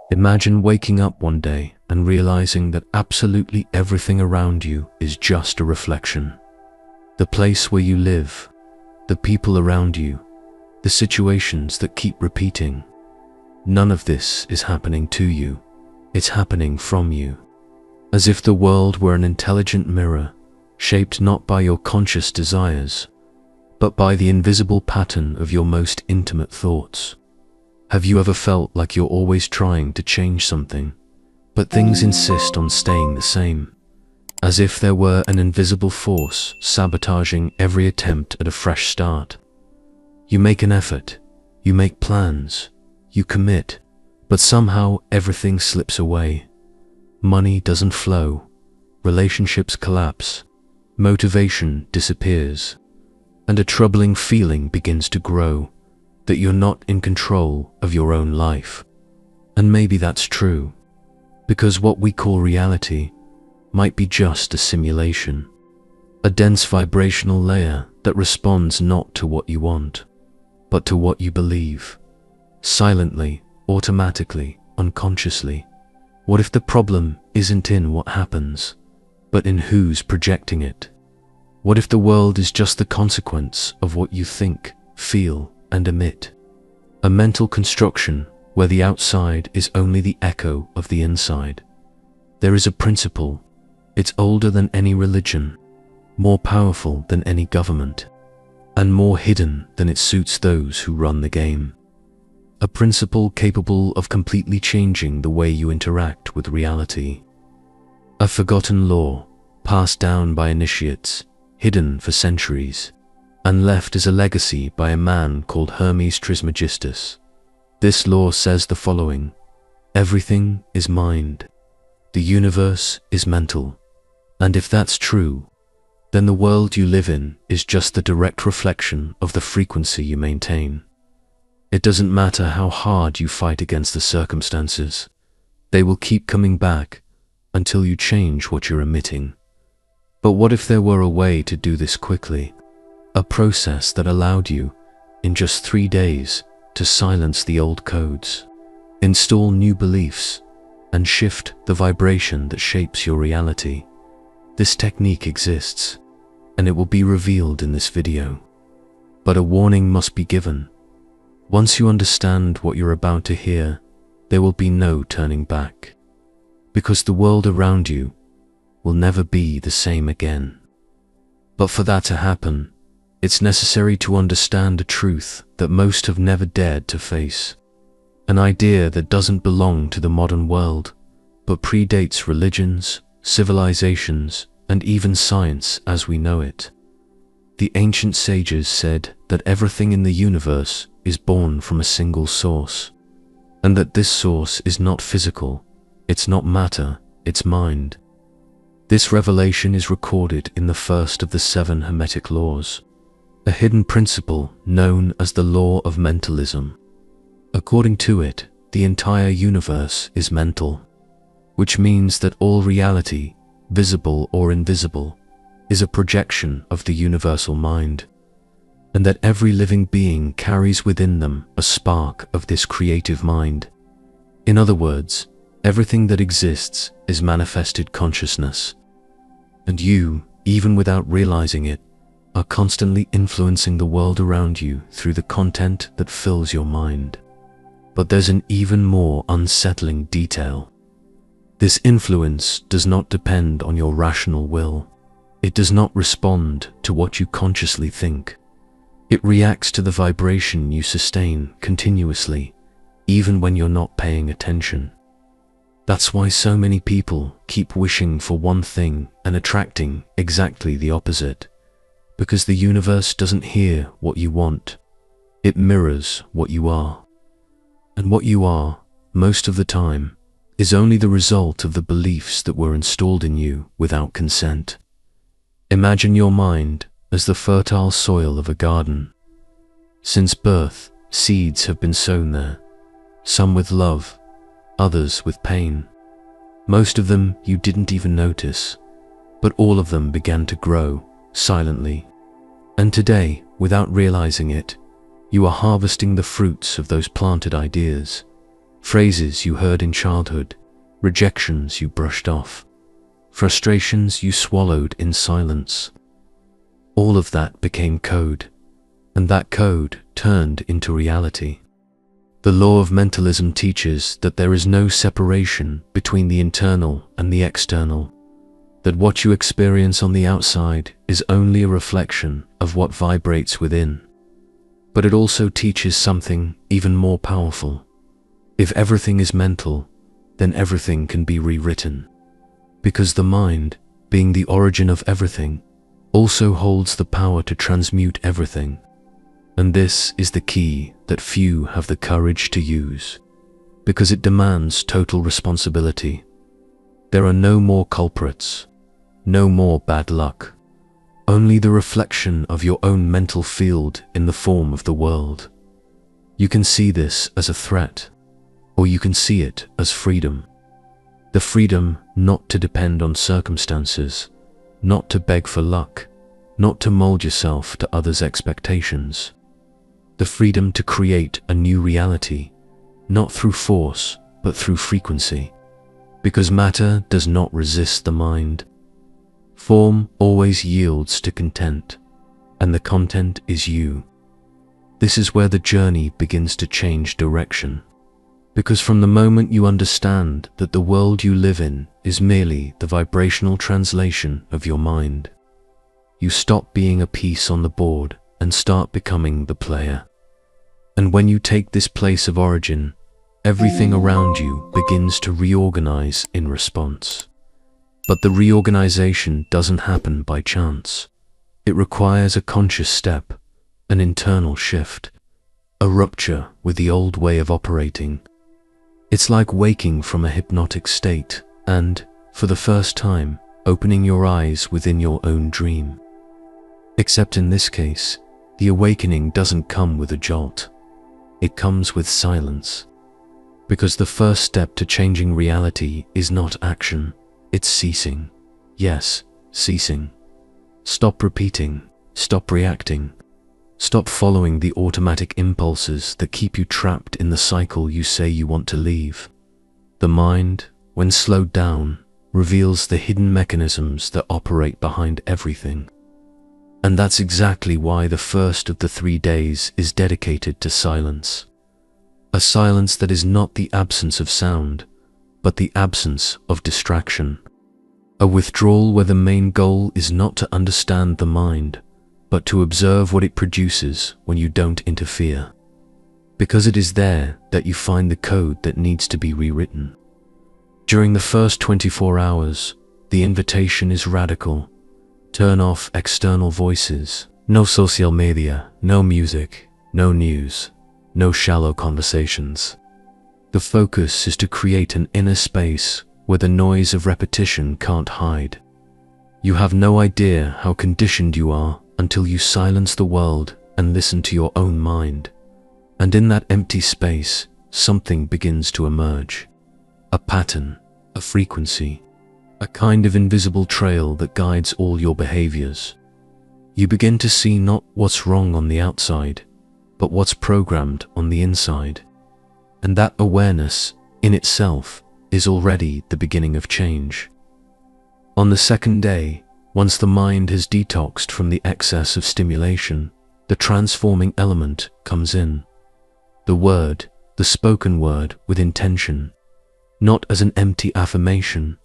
Imagine waking up one day and realizing that absolutely everything around you is just a reflection. The place where you live, the people around you, the situations that keep repeating. None of this is happening to you. It's happening from you. As if the world were an intelligent mirror, shaped not by your conscious desires, but by the invisible pattern of your most intimate thoughts. Have you ever felt like you're always trying to change something, but things insist on staying the same? As if there were an invisible force sabotaging every attempt at a fresh start. You make an effort, you make plans, you commit, but somehow everything slips away. Money doesn't flow, relationships collapse, motivation disappears, and a troubling feeling begins to grow that you're not in control of your own life. And maybe that's true, because what we call reality might be just a simulation, a dense vibrational layer that responds not to what you want, but to what you believe, silently, automatically, unconsciously. What if the problem isn't in what happens, but in who's projecting it? What if the world is just the consequence of what you think, feel, and emit? A mental construction where the outside is only the echo of the inside. There is a principle. It's older than any religion, more powerful than any government, and more hidden than it suits those who run the game. A principle capable of completely changing the way you interact with reality. A forgotten law, passed down by initiates, hidden for centuries, and left as a legacy by a man called Hermes Trismegistus. This law says the following: everything is mind. The universe is mental. And if that's true, then the world you live in is just the direct reflection of the frequency you maintain. It doesn't matter how hard you fight against the circumstances, they will keep coming back until you change what you're emitting. But what if there were a way to do this quickly? A process that allowed you, in just 3 days, to silence the old codes, install new beliefs, and shift the vibration that shapes your reality. This technique exists, and it will be revealed in this video. But a warning must be given. Once you understand what you're about to hear, there will be no turning back, because the world around you will never be the same again. But for that to happen, it's necessary to understand a truth that most have never dared to face, an idea that doesn't belong to the modern world, but predates religions, civilizations, and even science as we know it. The ancient sages said that everything in the universe is born from a single source, and that this source is not physical, it's not matter, it's mind. This revelation is recorded in the first of the 7 Hermetic laws, a hidden principle known as the law of mentalism. According to it, the entire universe is mental, which means that all reality, visible or invisible, is a projection of the universal mind, and that every living being carries within them a spark of this creative mind. In other words, everything that exists is manifested consciousness, and you, even without realizing it, are constantly influencing the world around you through the content that fills your mind. But there's an even more unsettling detail. This influence does not depend on your rational will. It does not respond to what you consciously think. It reacts to the vibration you sustain continuously, even when you're not paying attention. That's why so many people keep wishing for one thing and attracting exactly the opposite. Because the universe doesn't hear what you want. It mirrors what you are. And what you are, most of the time, is only the result of the beliefs that were installed in you without consent. Imagine your mind as the fertile soil of a garden. Since birth, seeds have been sown there, some with love, others with pain. Most of them you didn't even notice, but all of them began to grow silently. And today, without realizing it, you are harvesting the fruits of those planted ideas. Phrases you heard in childhood, rejections you brushed off, frustrations you swallowed in silence. All of that became code, and that code turned into reality. The law of mentalism teaches that there is no separation between the internal and the external, that what you experience on the outside is only a reflection of what vibrates within. But it also teaches something even more powerful. If everything is mental, then everything can be rewritten. Because the mind, being the origin of everything, also holds the power to transmute everything. And this is the key that few have the courage to use, because it demands total responsibility. There are no more culprits, no more bad luck, only the reflection of your own mental field in the form of the world. You can see this as a threat, or you can see it as freedom. The freedom not to depend on circumstances, not to beg for luck, not to mold yourself to others' expectations. The freedom to create a new reality, not through force, but through frequency. Because matter does not resist the mind. Form always yields to content, and the content is you. This is where the journey begins to change direction. Because from the moment you understand that the world you live in is merely the vibrational translation of your mind, you stop being a piece on the board and start becoming the player. And when you take this place of origin, everything around you begins to reorganize in response. But the reorganization doesn't happen by chance. It requires a conscious step, an internal shift, a rupture with the old way of operating. It's like waking from a hypnotic state and, for the first time, opening your eyes within your own dream. Except in this case, the awakening doesn't come with a jolt. It comes with silence. Because the first step to changing reality is not action, it's ceasing. Yes, ceasing. Stop repeating, stop reacting. Stop following the automatic impulses that keep you trapped in the cycle you say you want to leave. The mind, when slowed down, reveals the hidden mechanisms that operate behind everything. And that's exactly why the first of the 3 days is dedicated to silence. A silence that is not the absence of sound, but the absence of distraction. A withdrawal where the main goal is not to understand the mind, but to observe what it produces when you don't interfere. Because it is there that you find the code that needs to be rewritten. During the first 24 hours, the invitation is radical. Turn off external voices. No social media, no music, no news, no shallow conversations. The focus is to create an inner space where the noise of repetition can't hide. You have no idea how conditioned you are until you silence the world and listen to your own mind. And in that empty space, something begins to emerge. A pattern, a frequency, a kind of invisible trail that guides all your behaviors. You begin to see not what's wrong on the outside, but what's programmed on the inside. And that awareness, in itself, is already the beginning of change. On the second day, once the mind has detoxed from the excess of stimulation, the transforming element comes in. The word, the spoken word with intention, not as an empty affirmation,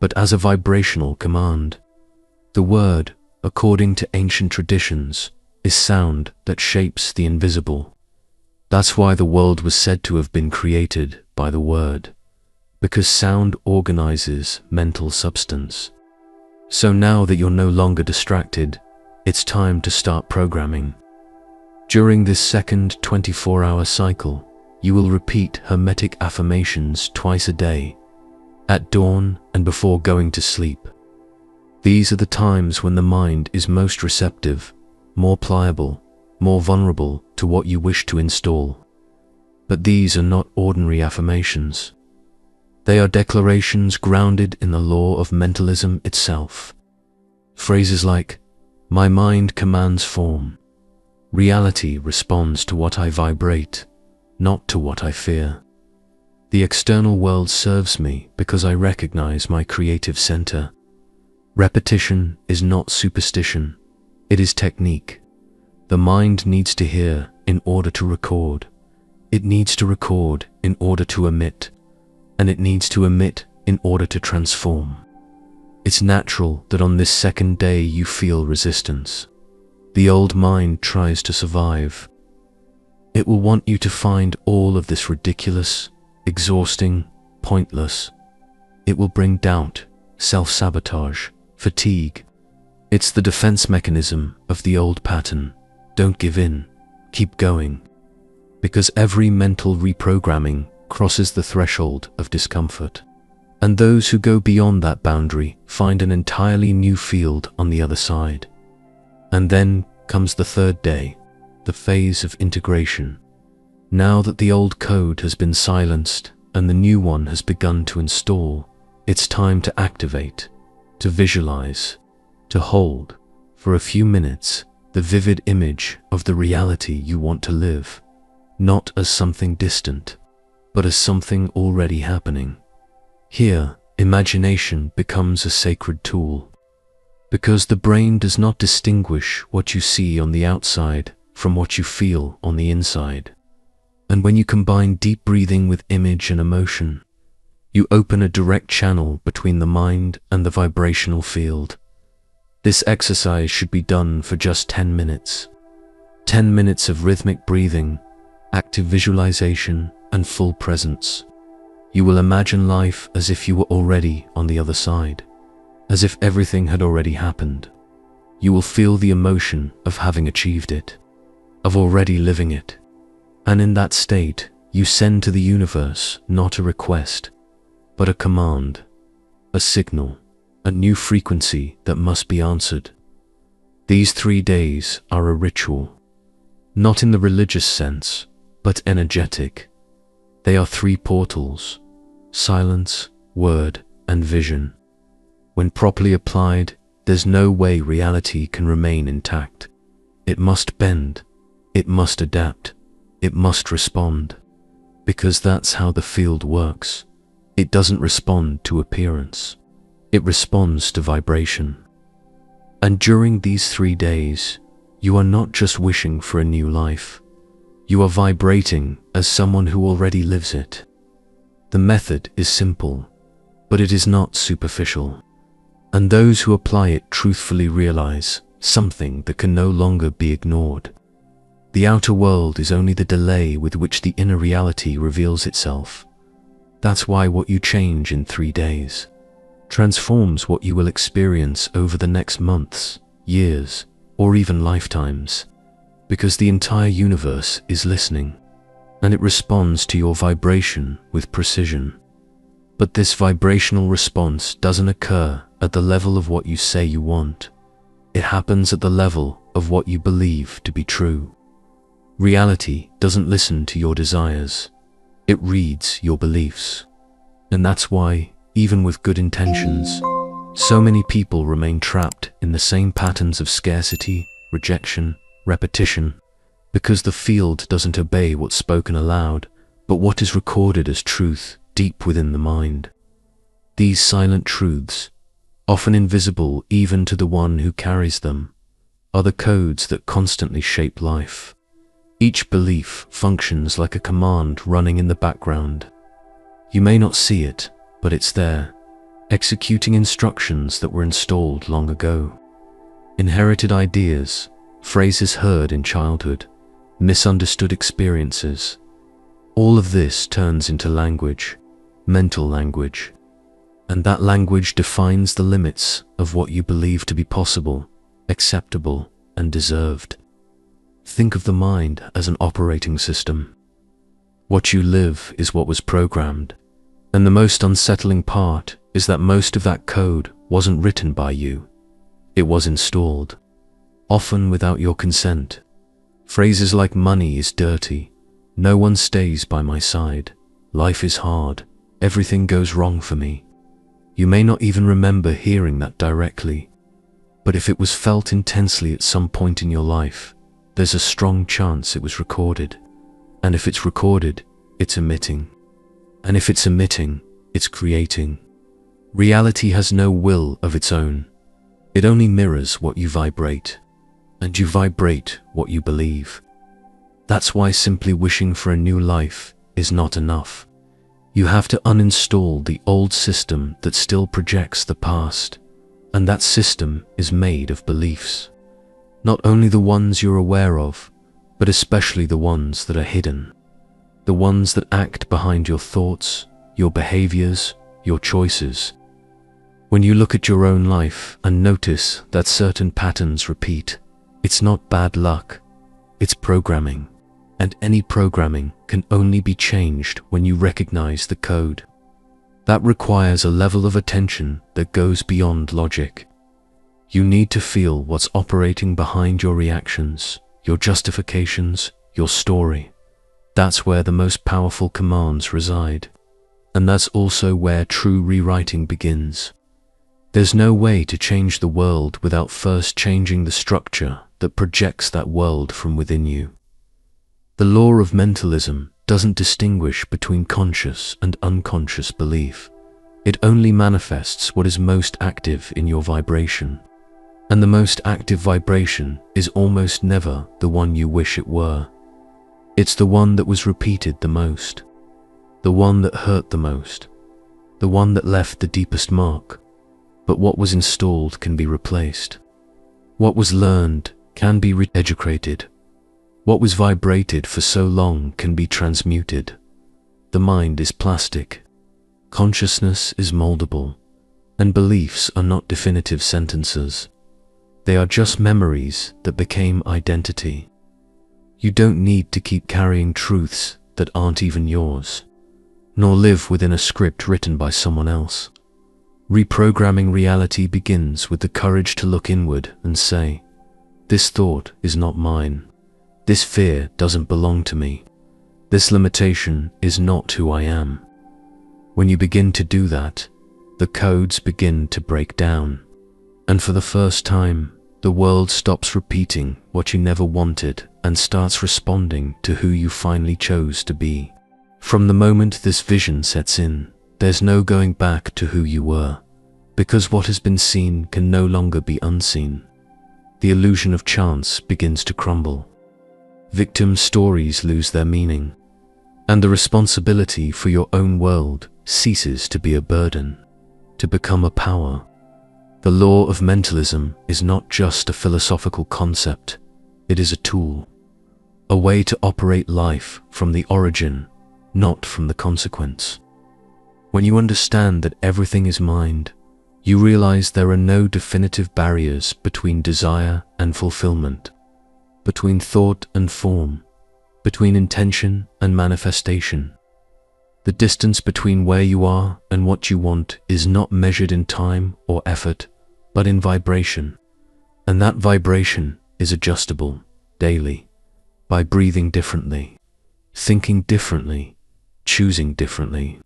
but as a vibrational command. The word, according to ancient traditions, is sound that shapes the invisible. That's why the world was said to have been created by the word, because sound organizes mental substance. So now that you're no longer distracted, it's time to start programming. During this second 24-hour cycle, you will repeat hermetic affirmations twice a day, at dawn and before going to sleep. These are the times when the mind is most receptive, more pliable, more vulnerable to what you wish to install. But these are not ordinary affirmations. They are declarations grounded in the law of mentalism itself. Phrases like, "My mind commands form. Reality responds to what I vibrate, not to what I fear. The external world serves me because I recognize my creative center. Repetition is not superstition, it is technique. The mind needs to hear in order to record. It needs to record in order to emit, and it needs to emit in order to transform. It's natural that on this second day you feel resistance. The old mind tries to survive. It will want you to find all of this ridiculous, exhausting, pointless. It will bring doubt, self-sabotage, fatigue. It's the defense mechanism of the old pattern. Don't give in, keep going. Because every mental reprogramming crosses the threshold of discomfort. And those who go beyond that boundary find an entirely new field on the other side. And then comes the third day, the phase of integration. Now that the old code has been silenced and the new one has begun to install, it's time to activate, to visualize, to hold, for a few minutes, the vivid image of the reality you want to live, not as something distant, but as something already happening. Here, imagination becomes a sacred tool, because the brain does not distinguish what you see on the outside from what you feel on the inside. And when you combine deep breathing with image and emotion, you open a direct channel between the mind and the vibrational field. This exercise should be done for just 10 minutes. 10 minutes of rhythmic breathing, active visualization, and full presence. You will imagine life as if you were already on the other side, as if everything had already happened. You will feel the emotion of having achieved it, of already living it. And in that state, you send to the universe not a request, but a command, a signal, a new frequency that must be answered. These 3 days are a ritual, not in the religious sense, but energetic. They are 3 portals: silence, word, and vision. When properly applied, there's no way reality can remain intact. It must bend, it must adapt, it must respond, because that's how the field works. It doesn't respond to appearance, it responds to vibration. And during these 3 days, you are not just wishing for a new life, you are vibrating as someone who already lives it. The method is simple, but it is not superficial. And those who apply it truthfully realize something that can no longer be ignored. The outer world is only the delay with which the inner reality reveals itself. That's why what you change in 3 days transforms what you will experience over the next months, years, or even lifetimes, because the entire universe is listening, and it responds to your vibration with precision. But this vibrational response doesn't occur at the level of what you say you want. It happens at the level of what you believe to be true. Reality doesn't listen to your desires, it reads your beliefs. And that's why, even with good intentions, so many people remain trapped in the same patterns of scarcity, rejection, repetition, because the field doesn't obey what's spoken aloud, but what is recorded as truth deep within the mind. These silent truths, often invisible even to the one who carries them, are the codes that constantly shape life. Each belief functions like a command running in the background. You may not see it, but it's there, executing instructions that were installed long ago. Inherited ideas, phrases heard in childhood, misunderstood experiences. All of this turns into language, mental language. And that language defines the limits of what you believe to be possible, acceptable, and deserved. Think of the mind as an operating system. What you live is what was programmed, and the most unsettling part is that most of that code wasn't written by you. It was installed, often without your consent. Phrases like money is dirty, no one stays by my side, life is hard, everything goes wrong for me. You may not even remember hearing that directly, but if it was felt intensely at some point in your life, there's a strong chance it was recorded. And if it's recorded, it's emitting. And if it's emitting, it's creating. Reality has no will of its own. It only mirrors what you vibrate, and you vibrate what you believe. That's why simply wishing for a new life is not enough. You have to uninstall the old system that still projects the past, and that system is made of beliefs. Not only the ones you're aware of, but especially the ones that are hidden. The ones that act behind your thoughts, your behaviors, your choices. When you look at your own life and notice that certain patterns repeat, it's not bad luck, it's programming. And any programming can only be changed when you recognize the code. That requires a level of attention that goes beyond logic. You need to feel what's operating behind your reactions, your justifications, your story. That's where the most powerful commands reside. And that's also where true rewriting begins. There's no way to change the world without first changing the structure that projects that world from within you. The law of mentalism doesn't distinguish between conscious and unconscious belief. It only manifests what is most active in your vibration. And the most active vibration is almost never the one you wish it were. It's the one that was repeated the most, the one that hurt the most, the one that left the deepest mark. But what was installed can be replaced. What was learned can be re-educated. What was vibrated for so long can be transmuted. The mind is plastic. Consciousness is moldable. And beliefs are not definitive sentences. They are just memories that became identity. You don't need to keep carrying truths that aren't even yours, nor live within a script written by someone else. Reprogramming reality begins with the courage to look inward and say, "This thought is not mine. This fear doesn't belong to me. This limitation is not who I am." When you begin to do that, the codes begin to break down. And for the first time, the world stops repeating what you never wanted and starts responding to who you finally chose to be. From the moment this vision sets in, there's no going back to who you were, because what has been seen can no longer be unseen. The illusion of chance begins to crumble. Victim stories lose their meaning, and the responsibility for your own world ceases to be a burden, to become a power. The law of mentalism is not just a philosophical concept, it is a tool, a way to operate life from the origin, not from the consequence. When you understand that everything is mind, you realize there are no definitive barriers between desire and fulfillment, between thought and form, between intention and manifestation. The distance between where you are and what you want is not measured in time or effort, but in vibration. And that vibration is adjustable daily, by breathing differently, thinking differently, choosing differently.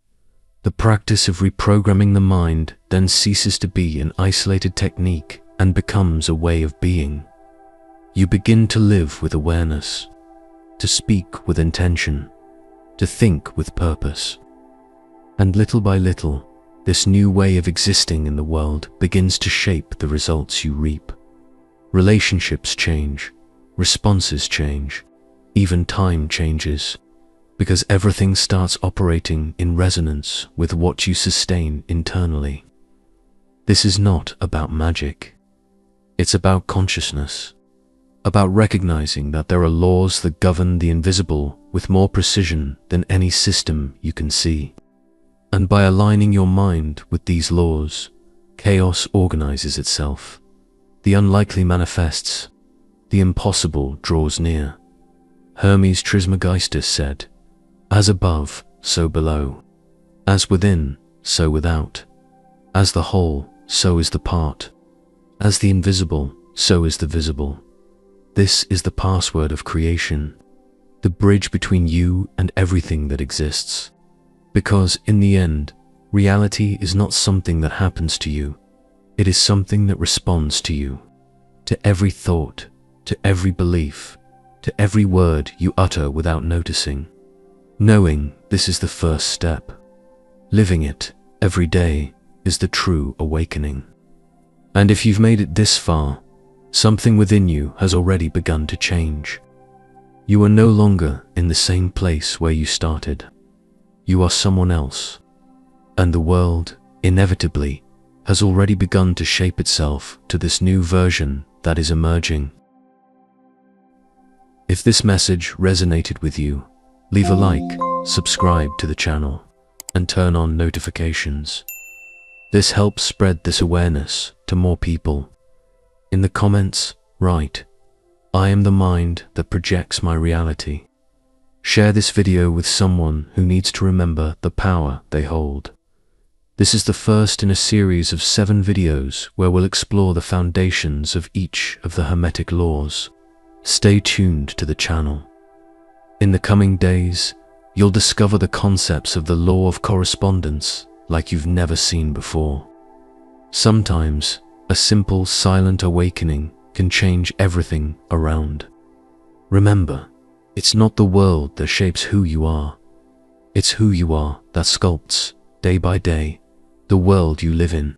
The practice of reprogramming the mind then ceases to be an isolated technique and becomes a way of being. You begin to live with awareness, to speak with intention, to think with purpose. And little by little, this new way of existing in the world begins to shape the results you reap. Relationships change, responses change, even time changes, because everything starts operating in resonance with what you sustain internally. This is not about magic. It's about consciousness, about recognizing that there are laws that govern the invisible with more precision than any system you can see. And by aligning your mind with these laws, chaos organizes itself. The unlikely manifests, the impossible draws near. Hermes Trismegistus said, "As above, so below. As within, so without. As the whole, so is the part. As the invisible, so is the visible." This is the password of creation, the bridge between you and everything that exists. Because in the end, reality is not something that happens to you. It is something that responds to you, to every thought, to every belief, to every word you utter without noticing. Knowing this is the first step. Living it every day is the true awakening. And if you've made it this far, something within you has already begun to change. You are no longer in the same place where you started. You are someone else. And the world, inevitably, has already begun to shape itself to this new version that is emerging. If this message resonated with you, leave a like, subscribe to the channel, and turn on notifications. This helps spread this awareness to more people. In the comments, write, "I am the mind that projects my reality." Share this video with someone who needs to remember the power they hold. This is the first in a series of 7 videos where we'll explore the foundations of each of the Hermetic laws. Stay tuned to the channel. In the coming days, you'll discover the concepts of the law of correspondence like you've never seen before. Sometimes, a simple, silent awakening can change everything around. Remember, it's not the world that shapes who you are. It's who you are that sculpts, day by day, the world you live in.